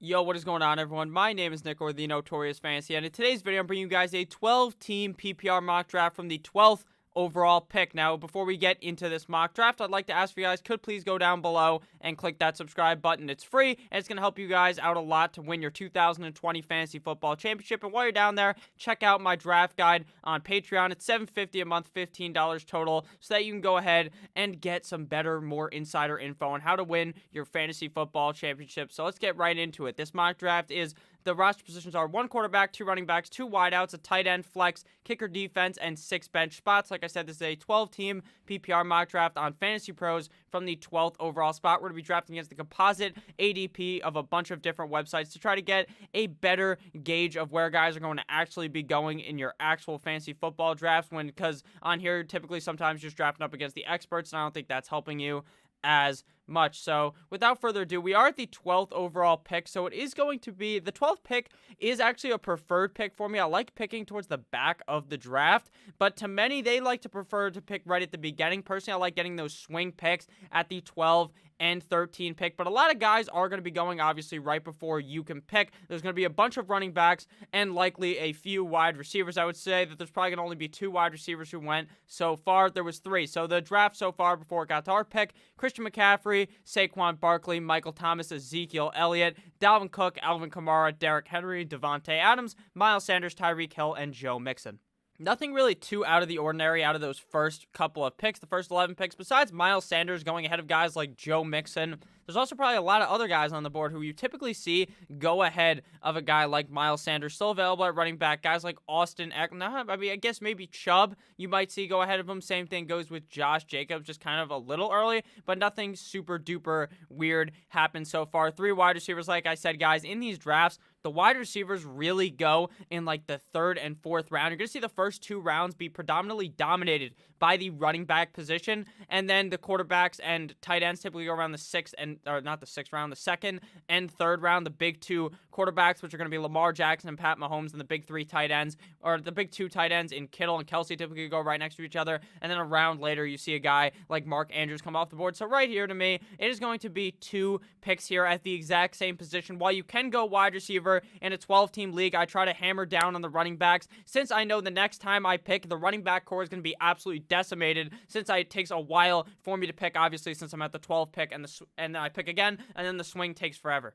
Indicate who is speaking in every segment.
Speaker 1: Yo, what is going on, everyone? My name is Nick, or the Notorious Fantasy, and in today's video, I'm bringing you guys a 12-team PPR mock draft from the 12th overall pick. Now, before we get into this mock draft, I'd like to ask you guys, could please go down below and click that subscribe button. It's free, and it's going to help you guys out a lot to win your 2020 Fantasy Football Championship. And while you're down there, check out my draft guide on Patreon. It's $7.50 a month, $15 total, so that you can go ahead and get some better, more insider info on how to win your Fantasy Football Championship. So let's get right into it. This mock draft is the roster positions are 1 quarterback, 2 running backs, 2 wideouts, a tight end, flex, kicker, defense, and 6 bench spots. Like I said, this is a 12-team PPR mock draft on Fantasy Pros from the 12th overall spot. We're going to be drafting against the composite ADP of a bunch of different websites to try to get a better gauge of where guys are going to actually be going in your actual fantasy football drafts. Because on here, typically sometimes just drafting up against the experts, and I don't think that's helping you as much. So without further ado, we are at the 12th overall pick, so it is going to be the 12th pick is actually a preferred pick for me. I like picking towards the back of the draft, but to many, they like to prefer to pick right at the beginning. Personally, I like getting those swing picks at the 12 and 13 pick, but a lot of guys are going to be going obviously right before you can pick. There's going to be a bunch of running backs and likely a few wide receivers. I would say that there's probably going to only be 2 wide receivers who went so far. There was 3. So the draft so far before it got to our pick: Christian McCaffrey, Saquon Barkley, Michael Thomas, Ezekiel Elliott, Dalvin Cook, Alvin Kamara, Derrick Henry, Devontae Adams, Miles Sanders, Tyreek Hill, and Joe Mixon. Nothing really too out of the ordinary out of those first couple of picks, the first 11 picks, besides Miles Sanders going ahead of guys like Joe Mixon. There's also probably a lot of other guys on the board who you typically see go ahead of a guy like Miles Sanders. Still available at running back. Guys like Austin Eckler. I mean, I guess maybe Chubb you might see go ahead of him. Same thing goes with Josh Jacobs, just kind of a little early, but nothing super duper weird happened so far. 3 wide receivers, like I said, guys, in these drafts, the wide receivers really go in like the 3rd and 4th round. You're going to see the first 2 rounds be predominantly dominated by the running back position, and then the quarterbacks and tight ends typically go around the 6th and, or not the 6th round, the 2nd and 3rd round. The big 2 quarterbacks, which are going to be Lamar Jackson and Pat Mahomes, and the big 3 tight ends, or the big 2 tight ends in Kittle and Kelsey typically go right next to each other, and then a round later you see a guy like Mark Andrews come off the board. So right here to me, it is going to be 2 picks here at the exact same position. While you can go wide receiver in a 12-team league, I try to hammer down on the running backs, since I know the next time I pick, the running back core is going to be absolutely decimated, since it takes a while for me to pick, obviously, since I'm at the 12th pick, and then I pick again, and then the swing takes forever.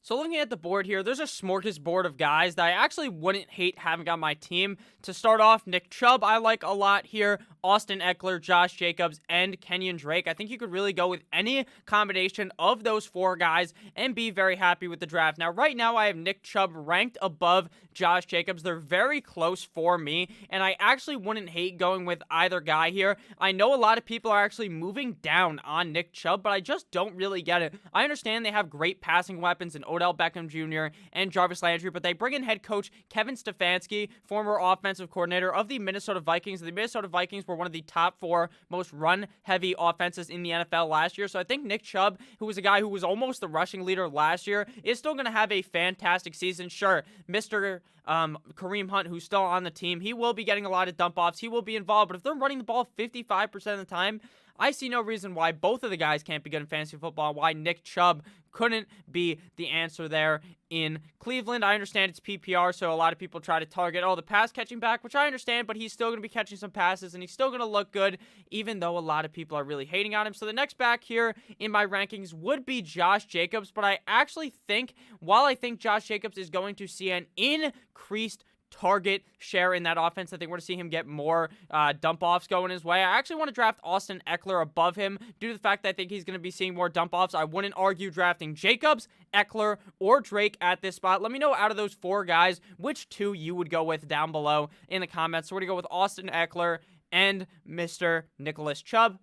Speaker 1: So looking at the board here, there's a smorgasbord of guys that I actually wouldn't hate having on my team. To start off, Nick Chubb, I like a lot here. Austin Eckler, Josh Jacobs, and Kenyon Drake. I think you could really go with any combination of those 4 guys and be very happy with the draft. Now, right now, I have Nick Chubb ranked above Josh Jacobs. They're very close for me, and I actually wouldn't hate going with either guy here. I know a lot of people are actually moving down on Nick Chubb, but I just don't really get it. I understand they have great passing weapons in Odell Beckham Jr. and Jarvis Landry, but they bring in head coach Kevin Stefanski, former offensive coordinator of the Minnesota Vikings. The Minnesota Vikings were one of the top 4 most run-heavy offenses in the NFL last year, so I think Nick Chubb, who was a guy who was almost the rushing leader last year, is still going to have a fantastic season. Sure, Mr. Kareem Hunt, who's still on the team, he will be getting a lot of dump-offs. He will be involved, but if they're running the ball 55% of the time, I see no reason why both of the guys can't be good in fantasy football, why Nick Chubb couldn't be the answer there in Cleveland. I understand it's PPR, so a lot of people try to target, the pass catching back, which I understand, but he's still going to be catching some passes, and he's still going to look good, even though a lot of people are really hating on him. So the next back here in my rankings would be Josh Jacobs, but I actually think, while I think Josh Jacobs is going to see an increased target share in that offense, I think we're going to see him get more dump-offs going his way. I actually want to draft Austin Eckler above him due to the fact that I think he's going to be seeing more dump-offs. I wouldn't argue drafting Jacobs, Eckler, or Drake at this spot. Let me know out of those 4 guys which 2 you would go with down below in the comments. So we're going to go with Austin Eckler and Mr. Nicholas Chubb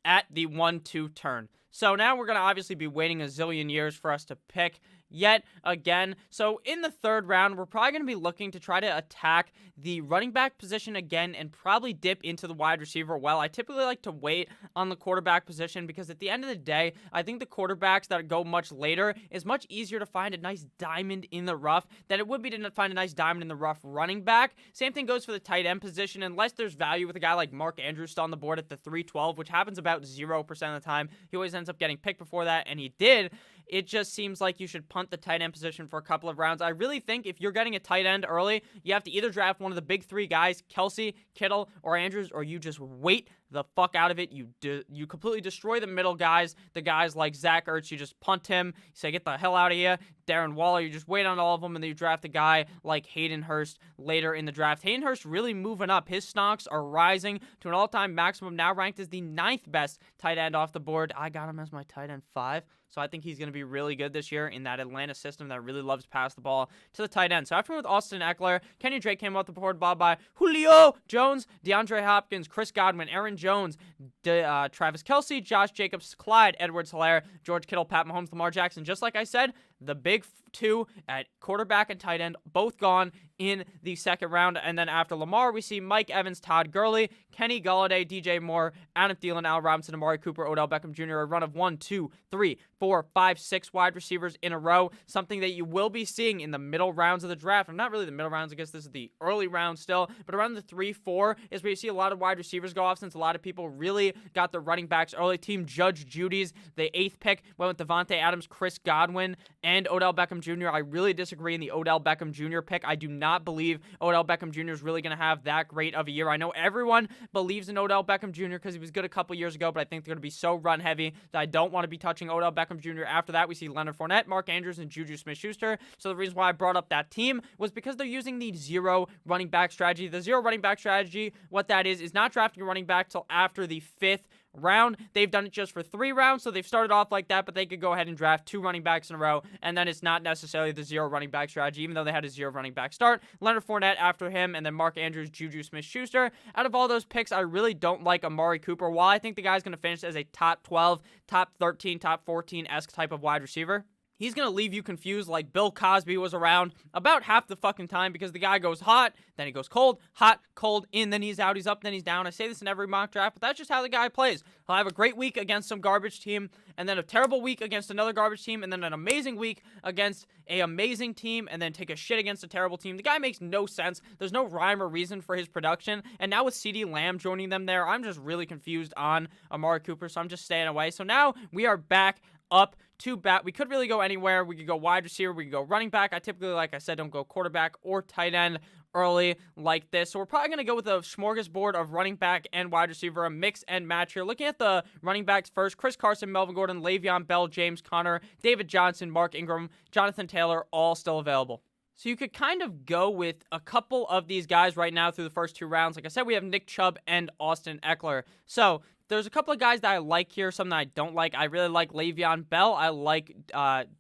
Speaker 1: at the 1-2 turn. So now we're going to obviously be waiting a zillion years for us to pick yet again. So in the 3rd round, we're probably going to be looking to try to attack the running back position again and probably dip into the wide receiver well. I typically like to wait on the quarterback position because at the end of the day, I think the quarterbacks that go much later is much easier to find a nice diamond in the rough than it would be to find a nice diamond in the rough running back. Same thing goes for the tight end position, unless there's value with a guy like Mark Andrews still on the board at the 312, which happens about 0% of the time. He always ends up getting picked before that, and he did. it just seems like you should punt the tight end position for a couple of rounds. I really think if you're getting a tight end early, you have to either draft one of the big three guys, Kelsey, Kittle, or Andrews, or you just wait the fuck out of it. You completely destroy the middle guys, the guys like Zach Ertz. You just punt him. You say, get the hell out of here. Darren Waller, you just wait on all of them, and then you draft a guy like Hayden Hurst later in the draft. Hayden Hurst really moving up. His stocks are rising to an all-time maximum, now ranked as the 9th best tight end off the board. I got him as my tight end 5. So I think he's going to be really good this year in that Atlanta system that really loves to pass the ball to the tight end. So after with Austin Eckler, Kenny Drake came off the board, followed by Julio Jones, DeAndre Hopkins, Chris Godwin, Aaron Jones, Travis Kelce, Josh Jacobs, Clyde Edwards-Helaire, George Kittle, Pat Mahomes, Lamar Jackson. Just like I said, the big two at quarterback and tight end, both gone in the second round. And then after Lamar, we see Mike Evans, Todd Gurley, Kenny Golladay, DJ Moore, Adam Thielen, Al Robinson, Amari Cooper, Odell Beckham Jr. A run of 1, 2, 3, 4, 5, 6 wide receivers in a row. Something that you will be seeing in the middle rounds of the draft. Not really the middle rounds. I guess this is the early round still. But around the 3, 4 is where you see a lot of wide receivers go off, since a lot of people really got the running backs early. Team Judge Judy's the 8th pick went with Devontae Adams, Chris Godwin, and Odell Beckham Jr. I really disagree in the Odell Beckham Jr. pick. I do not believe Odell Beckham Jr. is really going to have that great of a year. I know everyone believes in Odell Beckham Jr. because he was good a couple years ago, but I think they're going to be so run heavy that I don't want to be touching Odell Beckham Jr. After that, we see Leonard Fournette, Mark Andrews, and Juju Smith-Schuster. So the reason why I brought up that team was because they're using the zero running back strategy. The zero running back strategy, what that is not drafting a running back till after the 5th round. They've done it just for 3 rounds, so they've started off like that, but they could go ahead and draft 2 running backs in a row, and then it's not necessarily the zero running back strategy, even though they had a zero running back start. Leonard Fournette after him, and then Mark Andrews, Juju Smith-Schuster. Out of all those picks, I really don't like Amari Cooper. While I think the guy's going to finish as a top 12, top 13, top 14-esque type of wide receiver, he's going to leave you confused like Bill Cosby was around about half the fucking time, because the guy goes hot, then he goes cold, hot, cold, in, then he's out, he's up, then he's down. I say this in every mock draft, but that's just how the guy plays. He'll have a great week against some garbage team, and then a terrible week against another garbage team, and then an amazing week against an amazing team, and then take a shit against a terrible team. The guy makes no sense. There's no rhyme or reason for his production, and now with CeeDee Lamb joining them there, I'm just really confused on Amari Cooper, so I'm just staying away. So now we are back up to bat. We could really go anywhere. We could go wide receiver. We could go running back. I typically, like I said, don't go quarterback or tight end early like this. So we're probably going to go with a smorgasbord of running back and wide receiver, a mix and match here. Looking at the running backs first, Chris Carson, Melvin Gordon, Le'Veon Bell, James Conner, David Johnson, Mark Ingram, Jonathan Taylor, all still available. So you could kind of go with a couple of these guys right now through the first 2 rounds. Like I said, we have Nick Chubb and Austin Eckler. So there's a couple of guys that I like here, some that I don't like. I really like Le'Veon Bell. I like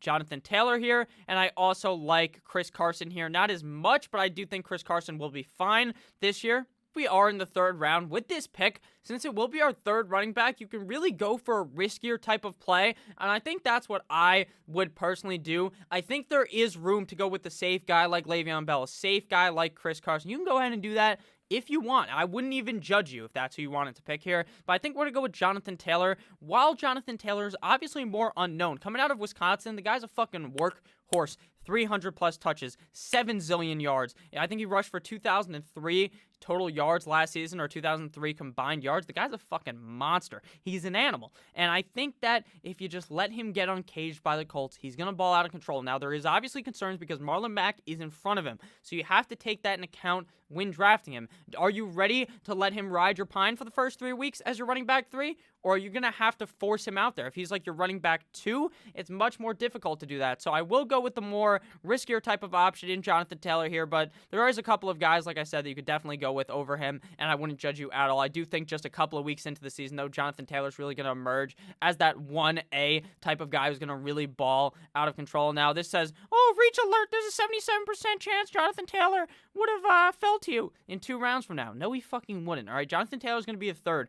Speaker 1: Jonathan Taylor here, and I also like Chris Carson here. Not as much, but I do think Chris Carson will be fine this year. We are in the 3rd round with this pick. Since it will be our 3rd running back, you can really go for a riskier type of play, and I think that's what I would personally do. I think there is room to go with the safe guy like Le'Veon Bell, a safe guy like Chris Carson. You can go ahead and do that if you want. I wouldn't even judge you if that's who you wanted to pick here, but I think we're going to go with Jonathan Taylor. While Jonathan Taylor is obviously more unknown, coming out of Wisconsin, the guy's a fucking workhorse. 300-plus touches, 7 zillion yards. I think he rushed for 2,003 total yards last season, or 2003 combined yards. The guy's a fucking monster. He's an animal. And I think that if you just let him get uncaged by the Colts, he's going to ball out of control. Now, there is obviously concerns because Marlon Mack is in front of him. So you have to take that in account when drafting him. Are you ready to let him ride your pine for the first 3 weeks as your running back 3? Or are you going to have to force him out there? If he's like your running back 2, it's much more difficult to do that. So I will go with the more riskier type of option in Jonathan Taylor here, but there is a couple of guys, like I said, that you could definitely go with over him, and I wouldn't judge you at all. I do think just a couple of weeks into the season, though, Jonathan Taylor's really going to emerge as that 1A type of guy who's going to really ball out of control. Now, this says, oh, reach alert, there's a 77% chance Jonathan Taylor would have fell to you in 2 rounds from now. No, he fucking wouldn't, all right? Jonathan Taylor's going to be a third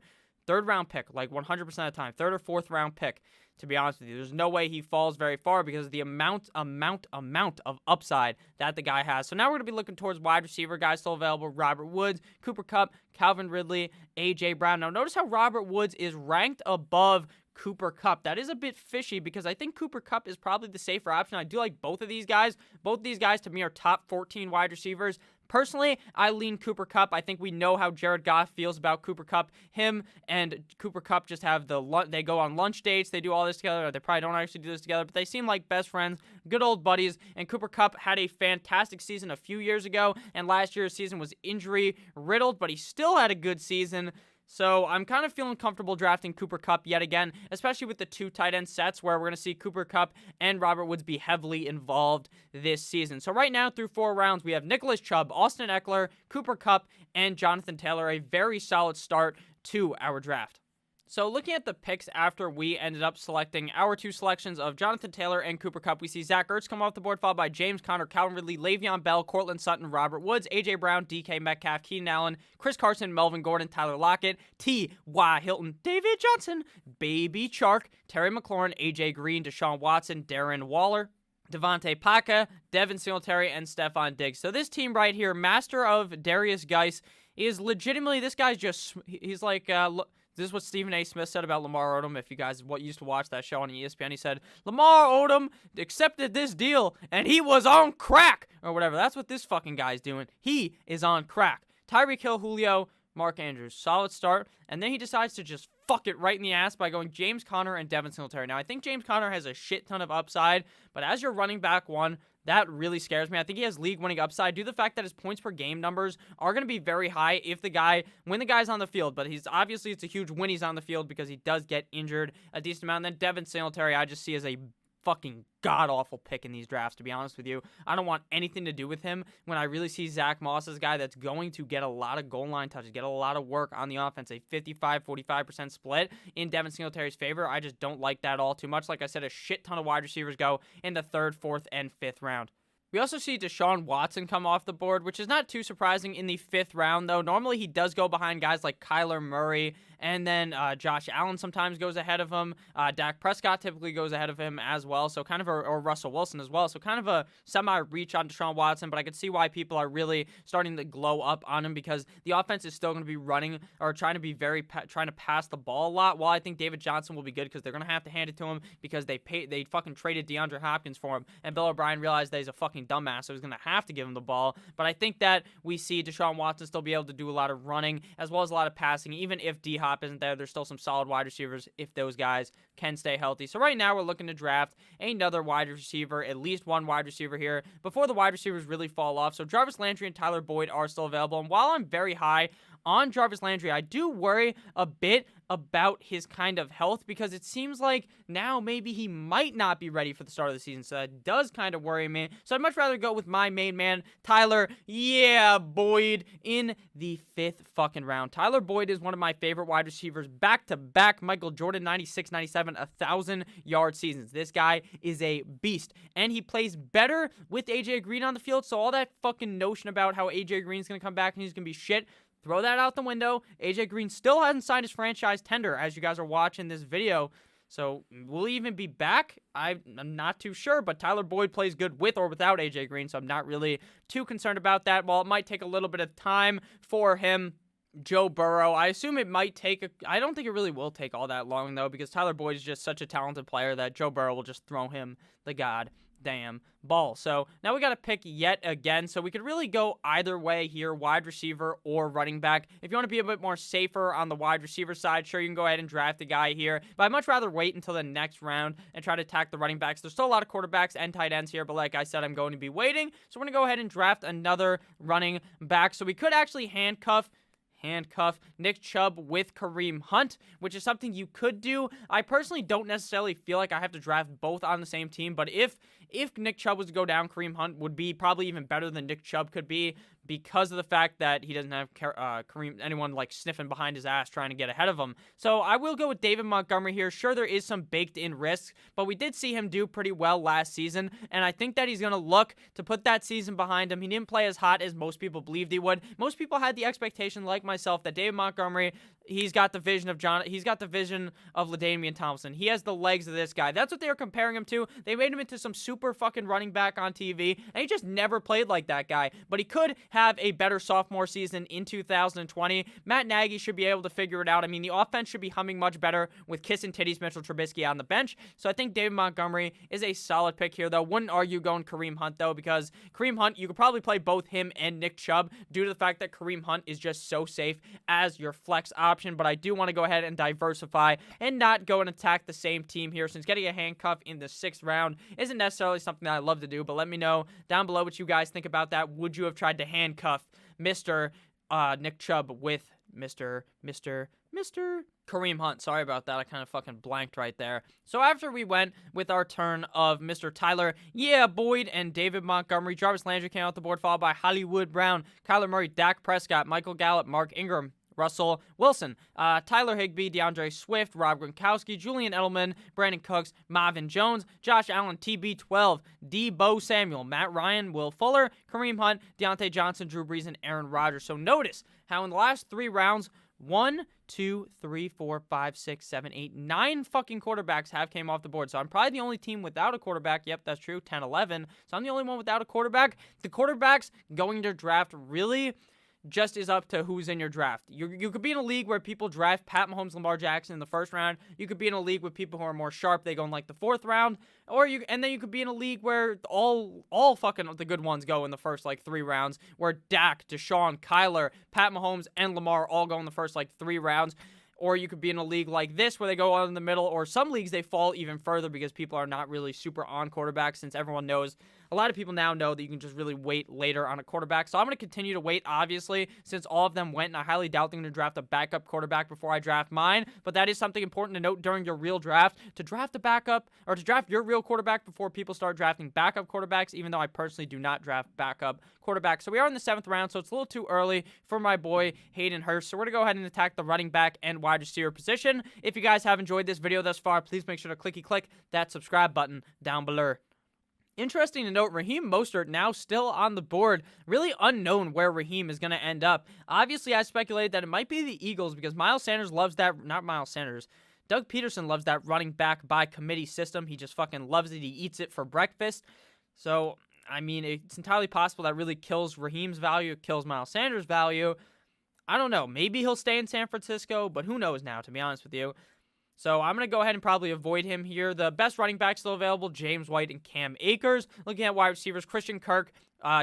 Speaker 1: round pick, like 100% of the time, 3rd or 4th round pick, to be honest with you. There's no way he falls very far because of the amount of upside that the guy has. So now we're going to be looking towards wide receiver guys still available: Robert Woods, Cooper Kupp, Calvin Ridley, A.J. Brown. Now notice how Robert Woods is ranked above Cooper Kupp. That is a bit fishy because I think Cooper Kupp is probably the safer option. I do like both of these guys. Both of these guys to me are top 14 wide receivers, Personally, I lean Cooper Kupp. I think we know how Jared Goff feels about Cooper Kupp. Him and Cooper Kupp just have they go on lunch dates. They do all this together. They probably don't actually do this together, but they seem like best friends, good old buddies. And Cooper Kupp had a fantastic season a few years ago, and last year's season was injury riddled, but he still had a good season. So I'm kind of feeling comfortable drafting Cooper Kupp yet again, especially with the 2 tight end sets where we're going to see Cooper Kupp and Robert Woods be heavily involved this season. So right now through 4 rounds, we have Nicholas Chubb, Austin Eckler, Cooper Kupp, and Jonathan Taylor. A very solid start to our draft. So looking at the picks after we ended up selecting our 2 selections of Jonathan Taylor and Cooper Kupp, we see Zach Ertz come off the board, followed by James Conner, Calvin Ridley, Le'Veon Bell, Cortland Sutton, Robert Woods, A.J. Brown, DK Metcalf, Keenan Allen, Chris Carson, Melvin Gordon, Tyler Lockett, T.Y. Hilton, David Johnson, Baby Chark, Terry McLaurin, A.J. Green, Deshaun Watson, Darren Waller, Devontae Paca, Devin Singletary, and Stephon Diggs. So this team right here, master of Darius Geis, is legitimately, this guy's just, he's like, this is what Stephen A. Smith said about Lamar Odom. If you guys used to watch that show on ESPN, he said, Lamar Odom accepted this deal, and he was on crack, or whatever. That's what this fucking guy's doing. He is on crack. Tyreek Hill, Julio, Mark Andrews, solid start, and then he decides to just fuck it right in the ass by going James Conner and Devin Singletary. Now, I think James Conner has a shit ton of upside, but as your running back one, that really scares me. I think he has league-winning upside due to the fact that his points per game numbers are going to be very high when the guy's on the field. But it's a huge when he's on the field because he does get injured a decent amount. And then Devin Singletary, I just see as a fucking god-awful pick in these drafts, to be honest with you. I don't want anything to do with him when I really see Zach Moss as a guy that's going to get a lot of goal line touches, get a lot of work on the offense, a 55-45% split in Devin Singletary's favor. I just don't like that all too much. Like I said, a shit ton of wide receivers go in the 3rd, 4th, and 5th round. We also see Deshaun Watson come off the board, which is not too surprising in the 5th round, though. Normally, he does go behind guys like Kyler Murray, and then Josh Allen sometimes goes ahead of him. Dak Prescott typically goes ahead of him as well, so kind of or Russell Wilson as well. So kind of a semi-reach on Deshaun Watson, but I could see why people are really starting to glow up on him because the offense is still going to be running or trying to be trying to pass the ball a lot. While I think David Johnson will be good because they're going to have to hand it to him because they fucking traded DeAndre Hopkins for him, and Bill O'Brien realized that he's a fucking dumbass, so he's going to have to give him the ball. But I think that we see Deshaun Watson still be able to do a lot of running as well as a lot of passing. Even if D-Hop isn't there, there's still some solid wide receivers if those guys can stay healthy. So right now we're looking to draft another wide receiver, at least one wide receiver here before the wide receivers really fall off. So Jarvis Landry and Tyler Boyd are still available. And while I'm very high on Jarvis Landry, I do worry a bit about his kind of health because it seems like now maybe he might not be ready for the start of the season. So that does kind of worry me. So I'd much rather go with my main man, Tyler, Boyd, in the 5th fucking round. Tyler Boyd is one of my favorite wide receivers back-to-back. Michael Jordan, 96, 97, 1,000-yard seasons. This guy is a beast. And he plays better with A.J. Green on the field. So all that fucking notion about how A.J. Green's going to come back and he's going to be shit, throw that out the window. A.J. Green still hasn't signed his franchise tender as you guys are watching this video. So will he even be back? I'm not too sure, but Tyler Boyd plays good with or without A.J. Green, so I'm not really too concerned about that. While it might take a little bit of time for him, Joe Burrow, I assume it might take I don't think it really will take all that long, though, because Tyler Boyd is just such a talented player that Joe Burrow will just throw him the goddamn ball. So now we got to pick yet again. So we could really go either way here, wide receiver or running back. If you want to be a bit more safer on the wide receiver side, sure, you can go ahead and draft a guy here. But I'd much rather wait until the next round and try to attack the running backs. There's still a lot of quarterbacks and tight ends here, but like I said, I'm going to be waiting. So we're going to go ahead and draft another running back. So we could actually handcuff Nick Chubb with Kareem Hunt, which is something you could do. I personally don't necessarily feel like I have to draft both on the same team, but if Nick Chubb was to go down, Kareem Hunt would be probably even better than Nick Chubb could be because of the fact that he doesn't have anyone like sniffing behind his ass trying to get ahead of him. So I will go with David Montgomery here. Sure, there is some baked-in risk, but we did see him do pretty well last season, and I think that he's going to look to put that season behind him. He didn't play as hot as most people believed he would. Most people had the expectation, like myself, that David Montgomery He's got the vision of He's got the vision of LaDainian Thompson. He has the legs of this guy. That's what they were comparing him to. They made him into some super fucking running back on TV, and he just never played like that guy. But he could have a better sophomore season in 2020. Matt Nagy should be able to figure it out. I mean, the offense should be humming much better with Kiss and Titties Mitchell Trubisky on the bench. So I think David Montgomery is a solid pick here, though. Wouldn't argue going Kareem Hunt, though, because Kareem Hunt, you could probably play both him and Nick Chubb due to the fact that Kareem Hunt is just so safe as your flex option. But I do want to go ahead and diversify and not go and attack the same team here, since getting a handcuff in the 6th round isn't necessarily something that I love to do. But let me know down below what you guys think about that. Would you have tried to handcuff Mr. Nick Chubb with Mr. Kareem Hunt? Sorry about that. I kind of fucking blanked right there. So after we went with our turn of Mr. Tyler, Boyd, and David Montgomery, Jarvis Landry came out the board, followed by Hollywood Brown, Kyler Murray, Dak Prescott, Michael Gallup, Mark Ingram, Russell Wilson, Tyler Higbee, DeAndre Swift, Rob Gronkowski, Julian Edelman, Brandon Cooks, Marvin Jones, Josh Allen, TB12, Debo Samuel, Matt Ryan, Will Fuller, Kareem Hunt, Deontay Johnson, Drew Brees, and Aaron Rodgers. So notice how in the last 3 rounds, 1, 2, 3, 4, 5, 6, 7, 8, 9 fucking quarterbacks have came off the board. So I'm probably the only team without a quarterback. Yep, that's true. 10, 11. So I'm the only one without a quarterback. The quarterbacks going to draft really just is up to who's in your draft. You could be in a league where people draft Pat Mahomes, Lamar Jackson in the 1st round. You could be in a league with people who are more sharp. They go in like the 4th round. And then you could be in a league where all fucking the good ones go in the first like 3 rounds, where Dak, Deshaun, Kyler, Pat Mahomes, and Lamar all go in the first like 3 rounds. Or you could be in a league like this where they go on in the middle, or some leagues they fall even further because people are not really super on quarterbacks, since everyone knows, a lot of people now know that you can just really wait later on a quarterback. So I'm going to continue to wait, obviously, since all of them went, and I highly doubt they're going to draft a backup quarterback before I draft mine. But that is something important to note during your real draft, to draft a backup, or to draft your real quarterback before people start drafting backup quarterbacks, even though I personally do not draft backup quarterbacks. So we are in the 7th round, so it's a little too early for my boy Hayden Hurst. So we're going to go ahead and attack the running back and wide receiver position. If you guys have enjoyed this video thus far, please make sure to click that subscribe button down below. Interesting to note, Raheem Mostert now still on the board. Really unknown where Raheem is going to end up. Obviously, I speculated that it might be the Eagles because Miles Sanders loves that. Not Miles Sanders. Doug Peterson loves that running back by committee system. He just fucking loves it. He eats it for breakfast. So, I mean, it's entirely possible that really kills Raheem's value. It kills Miles Sanders' value. I don't know. Maybe he'll stay in San Francisco, but who knows now, to be honest with you. So I'm going to go ahead and probably avoid him here. The best running backs still available, James White and Cam Akers. Looking at wide receivers, Christian Kirk,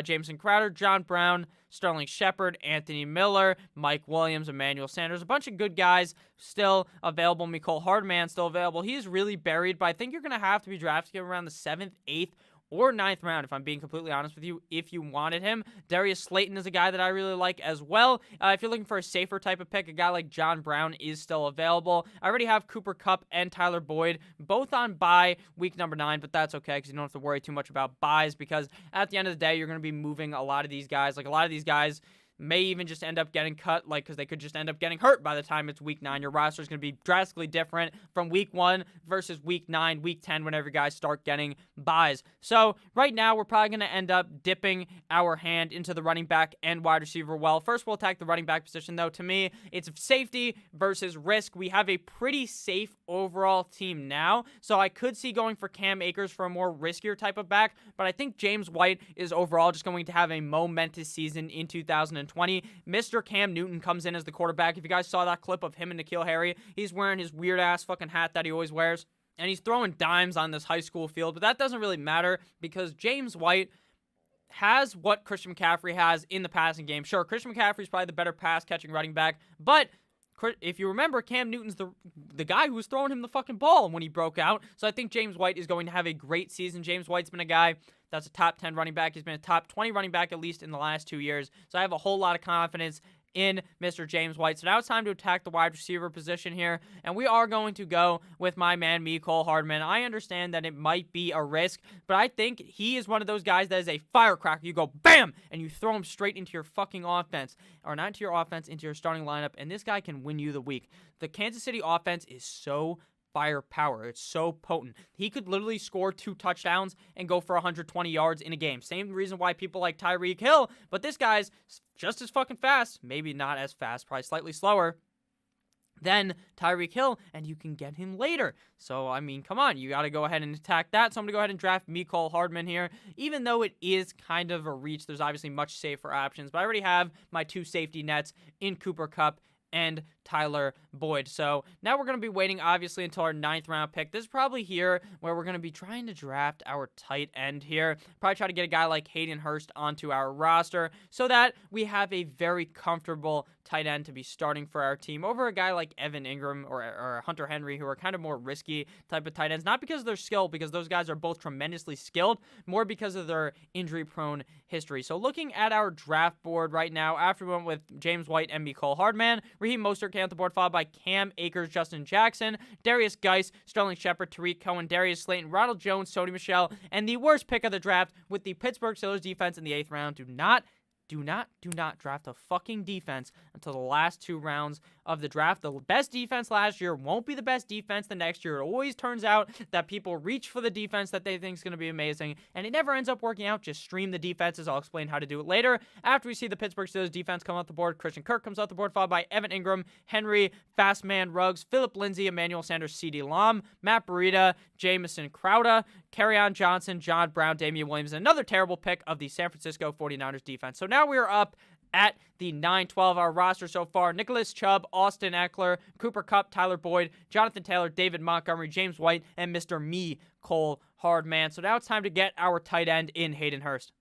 Speaker 1: Jameson Crowder, John Brown, Sterling Shepard, Anthony Miller, Mike Williams, Emmanuel Sanders. A bunch of good guys still available. Mecole Hardman still available. He's really buried, but I think you're going to have to be drafting him around the 7th, 8th, or 9th round, if I'm being completely honest with you, if you wanted him. Darius Slayton is a guy that I really like as well. If you're looking for a safer type of pick, a guy like John Brown is still available. I already have Cooper Kupp and Tyler Boyd, both on bye week number 9, but that's okay because you don't have to worry too much about buys, because at the end of the day, you're going to be moving a lot of these guys. Like, a lot of these guys may even just end up getting cut, like, because they could just end up getting hurt by the time it's week 9. Your roster is going to be drastically different from week 1 versus week 9, week 10, whenever guys start getting buys. So right now, we're probably going to end up dipping our hand into the running back and wide receiver well. First, we'll attack the running back position, though. To me, it's safety versus risk. We have a pretty safe overall team now, so I could see going for Cam Akers for a more riskier type of back, but I think James White is overall just going to have a momentous season in 2020. Mr. Cam Newton comes in as the quarterback. If you guys saw that clip of him and N'Keal Harry, he's wearing his weird-ass fucking hat that he always wears, and he's throwing dimes on this high school field, but that doesn't really matter because James White has what Christian McCaffrey has in the passing game. Sure, Christian McCaffrey's probably the better pass-catching running back, but if you remember, Cam Newton's the guy who was throwing him the fucking ball when he broke out. So I think James White is going to have a great season. James White's been a guy that's a top 10 running back. He's been a top 20 running back at least in the last 2 years. So I have a whole lot of confidence in Mr. James White. So now it's time to attack the wide receiver position here. And we are going to go with my man, Mecole Hardman. I understand that it might be a risk, but I think he is one of those guys that is a firecracker. You go, bam, and you throw him straight into your fucking offense. Or not into your offense, into your starting lineup. And this guy can win you the week. The Kansas City offense is so firepower. It's so potent. He could literally score 2 touchdowns and go for 120 yards in a game. Same reason why people like Tyreek Hill, but this guy's just as fucking fast. Maybe not as fast, probably slightly slower. then Tyreek Hill, and you can get him later. So, I mean, come on, you got to go ahead and attack that. So I'm going to go ahead and draft Mecole Hardman here. Even though it is kind of a reach, there's obviously much safer options. But I already have my 2 safety nets in Cooper Kupp and Tyler Boyd. So now we're going to be waiting, obviously, until our 9th round pick. This is probably here where we're going to be trying to draft our tight end here. Probably try to get a guy like Hayden Hurst onto our roster so that we have a very comfortable tight end to be starting for our team over a guy like Evan Ingram or Hunter Henry, who are kind of more risky type of tight ends. Not because of their skill, because those guys are both tremendously skilled, more because of their injury-prone history. So looking at our draft board right now, after we went with James White and Mecole Hardman, Raheem Mostert came off the board, followed by Cam Akers, Justin Jackson, Darius Geis, Sterling Shepard, Tariq Cohen, Darius Slayton, Ronald Jones, Sony Michel, and the worst pick of the draft with the Pittsburgh Steelers defense in the 8th round. Do not draft a fucking defense until the last 2 rounds of the draft. The best defense last year won't be the best defense the next year. It always turns out that people reach for the defense that they think is going to be amazing, and it never ends up working out. Just stream the defenses. I'll explain how to do it later. After we see the Pittsburgh Steelers defense come off the board, Christian Kirk comes off the board, followed by Evan Ingram, Henry, Fastman Ruggs, Phillip Lindsay, Emmanuel Sanders, CeeDee Lamb, Matt Breida, Jamison Crowder, Kerryon Johnson, John Brown, Damian Williams, and another terrible pick of the San Francisco 49ers defense. So now we are up at the 9-12, our roster so far: Nicholas Chubb, Austin Eckler, Cooper Kupp, Tyler Boyd, Jonathan Taylor, David Montgomery, James White, and Mr. Mecole Hardman. So now it's time to get our tight end in Hayden Hurst.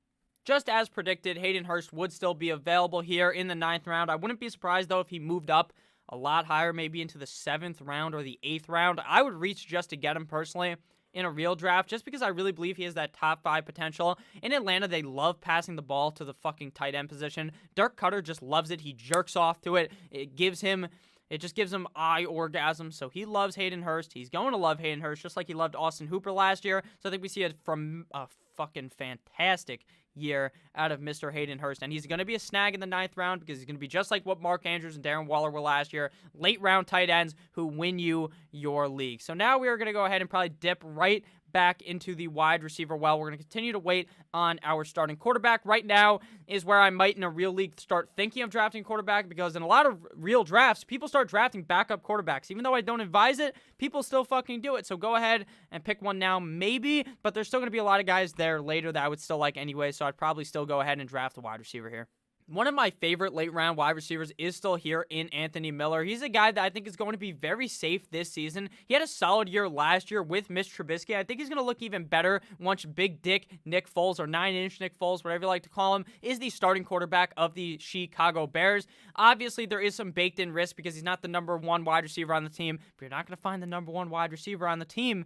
Speaker 1: Just as predicted, Hayden Hurst would still be available here in the 9th round. I wouldn't be surprised, though, if he moved up a lot higher, maybe into the 7th round or the 8th round. I would reach just to get him personally in a real draft, just because I really believe he has that top 5 potential. In Atlanta, they love passing the ball to the fucking tight end position. Dirk Cutter just loves it. He jerks off to it. It just gives him eye orgasm. So he loves Hayden Hurst. He's going to love Hayden Hurst, just like he loved Austin Hooper last year. So I think we see it from a fucking fantastic year out of Mr. Hayden Hurst. And he's going to be a snag in the 9th round because he's going to be just like what Mark Andrews and Darren Waller were last year. Late round tight ends who win you your league. So now we are going to go ahead and probably dip right back into the wide receiver well. We're going to continue to wait on our starting quarterback. Right now is where I might, in a real league, start thinking of drafting quarterback, because in a lot of real drafts, people start drafting backup quarterbacks. Even though I don't advise it, people still fucking do it. So go ahead and pick one now, maybe, but there's still going to be a lot of guys there later that I would still like anyway, so I'd probably still go ahead and draft a wide receiver here. One of my favorite late-round wide receivers is still here in Anthony Miller. He's a guy that I think is going to be very safe this season. He had a solid year last year with Mitch Trubisky. I think he's going to look even better once Big Dick Nick Foles, or 9-inch Nick Foles, whatever you like to call him, is the starting quarterback of the Chicago Bears. Obviously, there is some baked-in risk because he's not the number 1 wide receiver on the team, but you're not going to find the number 1 wide receiver on the team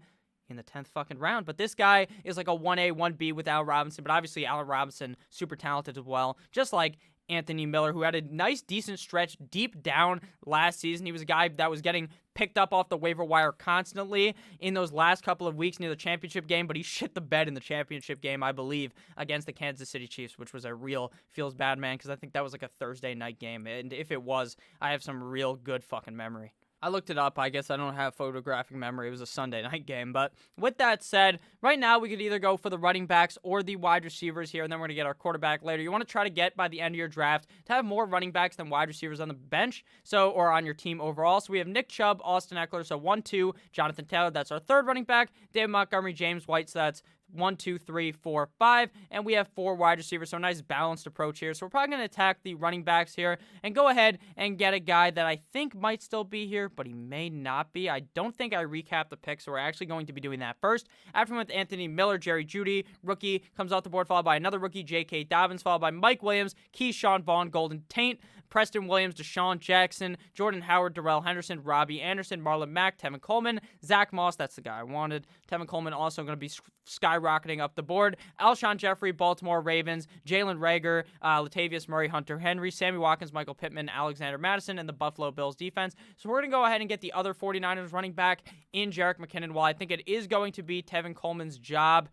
Speaker 1: in the 10th fucking round. But this guy is like a 1A, 1B with Allen Robinson, but obviously Allen Robinson, super talented as well, just like Anthony Miller, who had a nice, decent stretch deep down last season. He was a guy that was getting picked up off the waiver wire constantly in those last couple of weeks near the championship game, but he shit the bed in the championship game, I believe, against the Kansas City Chiefs, which was a real feels bad, man, because I think that was like a Thursday night game, and if it was, I have some real good fucking memory. I looked it up. I guess I don't have photographic memory. It was a Sunday night game. But with that said, right now we could either go for the running backs or the wide receivers here, and then we're going to get our quarterback later. You want to try to get, by the end of your draft, to have more running backs than wide receivers on the bench, or on your team overall. So we have Nick Chubb, Austin Eckler, so 1, 2, Jonathan Taylor, that's our 3rd running back, David Montgomery, James White, so that's 1, 2, 3, 4, 5, and we have 4 wide receivers, so a nice balanced approach here. So we're probably going to attack the running backs here and go ahead and get a guy that I think might still be here, but he may not be. I don't think I recapped the picks, so we're actually going to be doing that first. After we went with Anthony Miller, Jerry Jeudy, rookie, comes off the board, followed by another rookie, J.K. Dobbins, followed by Mike Williams, Keyshawn Vaughn, Golden Tate, Preston Williams, Deshaun Jackson, Jordan Howard, Darrell Henderson, Robbie Anderson, Marlon Mack, Tevin Coleman, Zach Moss, that's the guy I wanted. Tevin Coleman also going to be skyrocketing up the board. Alshon Jeffrey, Baltimore Ravens, Jalen Reagor, Latavius Murray, Hunter Henry, Sammy Watkins, Michael Pittman, Alexander Madison, and the Buffalo Bills defense. So we're going to go ahead and get the other 49ers running back in Jerick McKinnon. While I think it is going to be Tevin Coleman's job,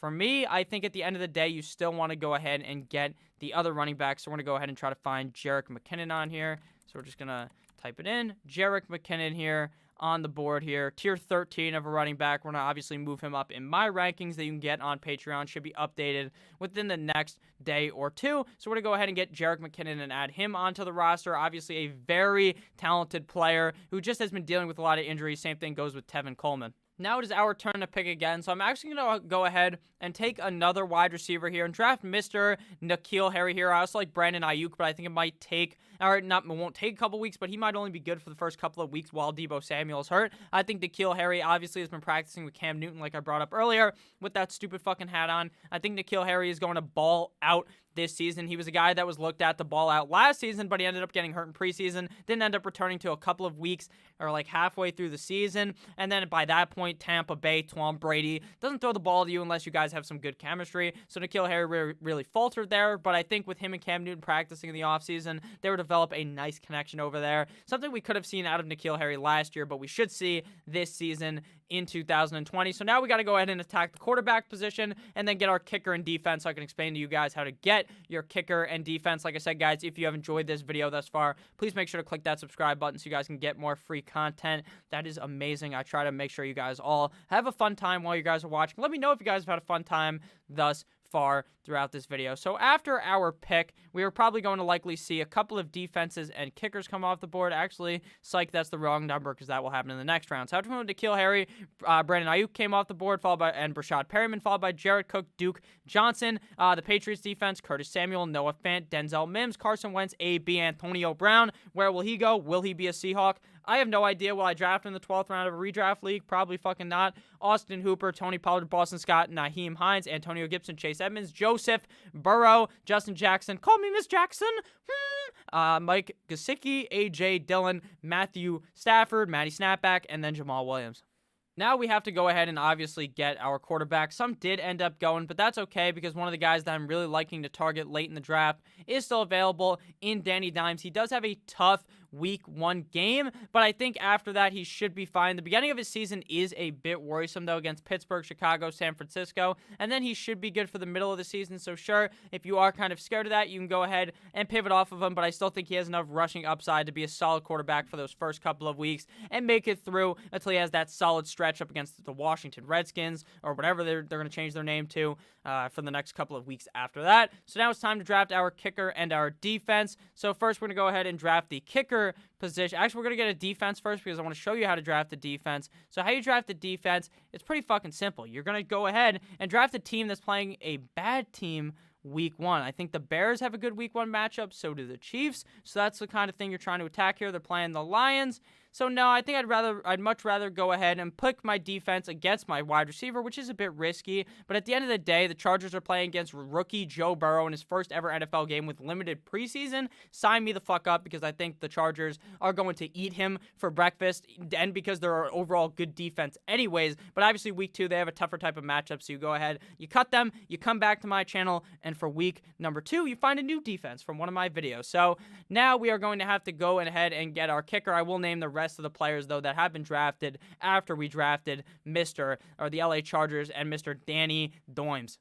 Speaker 1: for me, I think at the end of the day, you still want to go ahead and get the other running back. So we're going to go ahead and try to find Jerick McKinnon on here. So we're just going to type it in, Jerick McKinnon here on the board here. Tier 13 of a running back. We're going to obviously move him up in my rankings that you can get on Patreon. Should be updated within the next day or two. So we're going to go ahead and get Jerick McKinnon and add him onto the roster. Obviously a very talented player who just has been dealing with a lot of injuries. Same thing goes with Tevin Coleman. Now it is our turn to pick again, so I'm actually going to go ahead and take another wide receiver here and draft Mr. N'Keal Harry here. I also like Brandon Ayuk, but I think it might take, or not, it won't take a couple weeks, but he might only be good for the first couple of weeks while Deebo Samuel's hurt. I think N'Keal Harry obviously has been practicing with Cam Newton, like I brought up earlier, with that stupid fucking hat on. I think N'Keal Harry is going to ball out this season. He was a guy that was looked at to ball out last season, but he ended up getting hurt in preseason. Didn't end up returning to a couple of weeks or like halfway through the season. And then by that point, Tampa Bay, Tom Brady doesn't throw the ball to you unless you guys have some good chemistry. So N'Keal Harry really faltered there. But I think with him and Cam Newton practicing in the offseason, they would develop a nice connection over there. Something we could have seen out of N'Keal Harry last year, but we should see this season in 2020. So now we got to go ahead and attack the quarterback position and then get our kicker and defense so I can explain to you guys how to get your kicker and defense. Like I said, guys, if you have enjoyed this video thus far, please make sure to click that subscribe button so you guys can get more free content. That is amazing. I try to make sure you guys all have a fun time while you guys are watching. Let me know if you guys have had a fun time thus far throughout this video. So after our pick, we are probably going to likely see a couple of defenses and kickers come off the board. Actually, psych, that's the wrong number because that will happen in the next round. So after we went to N'Keal Harry, Brandon Ayuk came off the board, followed by Brashad Perryman, followed by Jared Cook, Duke Johnson. The Patriots defense, Curtis Samuel, Noah Fant, Denzel Mims, Carson Wentz, A.B. Antonio Brown. Where will he go? Will he be a Seahawk? I have no idea. Will I draft in the 12th round of a redraft league? Probably fucking not. Austin Hooper, Tony Pollard, Boston Scott, Naheem Hines, Antonio Gibson, Chase Edmonds, Joseph Burrow, Justin Jackson, call me Miss Jackson, Mike Gesicki, A.J. Dillon, Matthew Stafford, Matty Snapback, and then Jamal Williams. Now we have to go ahead and obviously get our quarterback. Some did end up going, but that's okay because one of the guys that I'm really liking to target late in the draft is still available in Danny Dimes. He does have a tough week 1 game, but I think after that he should be fine. The beginning of his season is a bit worrisome though against Pittsburgh, Chicago, San Francisco, and then he should be good for the middle of the season. So sure, if you are kind of scared of that, you can go ahead and pivot off of him, but I still think he has enough rushing upside to be a solid quarterback for those first couple of weeks and make it through until he has that solid stretch up against the Washington Redskins or whatever they're going to change their name to for the next couple of weeks after that. So now it's time to draft our kicker and our defense. So first we're going to go ahead and draft the kicker position. Actually, we're going to get a defense first because I want to show you how to draft the defense. So how you draft the defense, it's pretty fucking simple. You're going to go ahead and draft a team that's playing a bad team week 1. I think the Bears have a good week 1 matchup, so do the Chiefs. So that's the kind of thing you're trying to attack here. They're playing the Lions. So no, I think I'd much rather go ahead and pick my defense against my wide receiver, which is a bit risky. But at the end of the day, the Chargers are playing against rookie Joe Burrow in his first ever NFL game with limited preseason. Sign me the fuck up because I think the Chargers are going to eat him for breakfast and because they're an overall good defense anyways. But obviously week 2, they have a tougher type of matchup. So you go ahead, you cut them, you come back to my channel, and for week number 2, you find a new defense from one of my videos. So now we are going to have to go ahead and get our kicker. I will name the rest of the players though that have been drafted after we drafted the LA Chargers and Mr. Danny Dimes.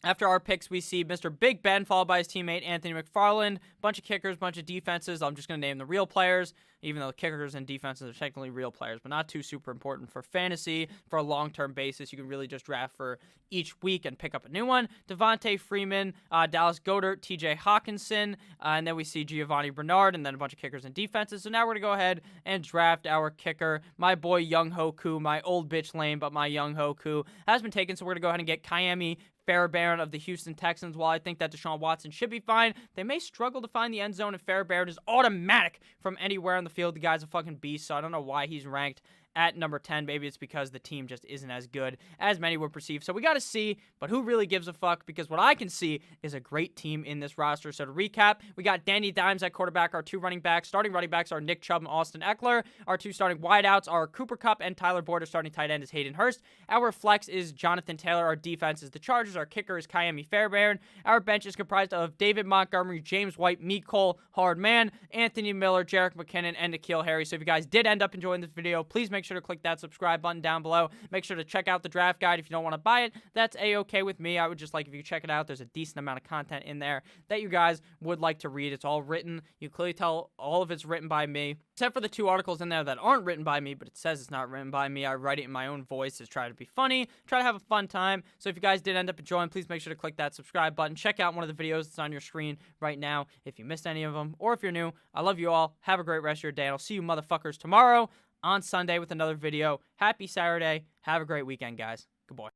Speaker 1: After our picks, we see Mr. Big Ben, followed by his teammate Anthony McFarland. Bunch of kickers, bunch of defenses. I'm just going to name the real players, even though kickers and defenses are technically real players, but not too super important for fantasy. For a long-term basis, you can really just draft for each week and pick up a new one. Devontae Freeman, Dallas Goedert, TJ Hawkinson, and then we see Giovanni Bernard, and then a bunch of kickers and defenses. So now we're going to go ahead and draft our kicker. My boy Young Hoku, my old bitch lame, but my Young Hoku has been taken, so we're going to go ahead and get Kaimi Fairbairn of the Houston Texans. While I think that Deshaun Watson should be fine, they may struggle to find the end zone, and Fairbairn is automatic from anywhere on the field. The guy's a fucking beast, so I don't know why he's ranked at number 10. Maybe it's because the team just isn't as good as many would perceive. So we got to see, but who really gives a fuck? Because what I can see is a great team in this roster. So to recap, we got Danny Dimes at quarterback, our 2 running backs. Starting running backs are Nick Chubb and Austin Eckler. Our 2 starting wideouts are Cooper Kupp and Tyler Boyd. Our starting tight end is Hayden Hurst. Our flex is Jonathan Taylor. Our defense is the Chargers. Our kicker is Kaimi Fairbairn. Our bench is comprised of David Montgomery, James White, Mecole Hardman, Anthony Miller, Jerick McKinnon, and N'Keal Harry. So if you guys did end up enjoying this video, please make sure sure to click that subscribe button down below. Make sure to check out the draft guide if you don't want to buy it. That's a-okay with me. I would just like if you check it out. There's a decent amount of content in there that you guys would like to read. It's all written. You clearly tell all of it's written by me, except for the 2 articles in there that aren't written by me, but it says it's not written by me. I write it in my own voice to try to be funny, try to have a fun time. So if you guys did end up enjoying, please make sure to click that subscribe button. Check out one of the videos that's on your screen right now if you missed any of them, or if you're new. I love you all. Have a great rest of your day, and I'll see you motherfuckers tomorrow on Sunday with another video. Happy Saturday. Have a great weekend, guys. Good boy.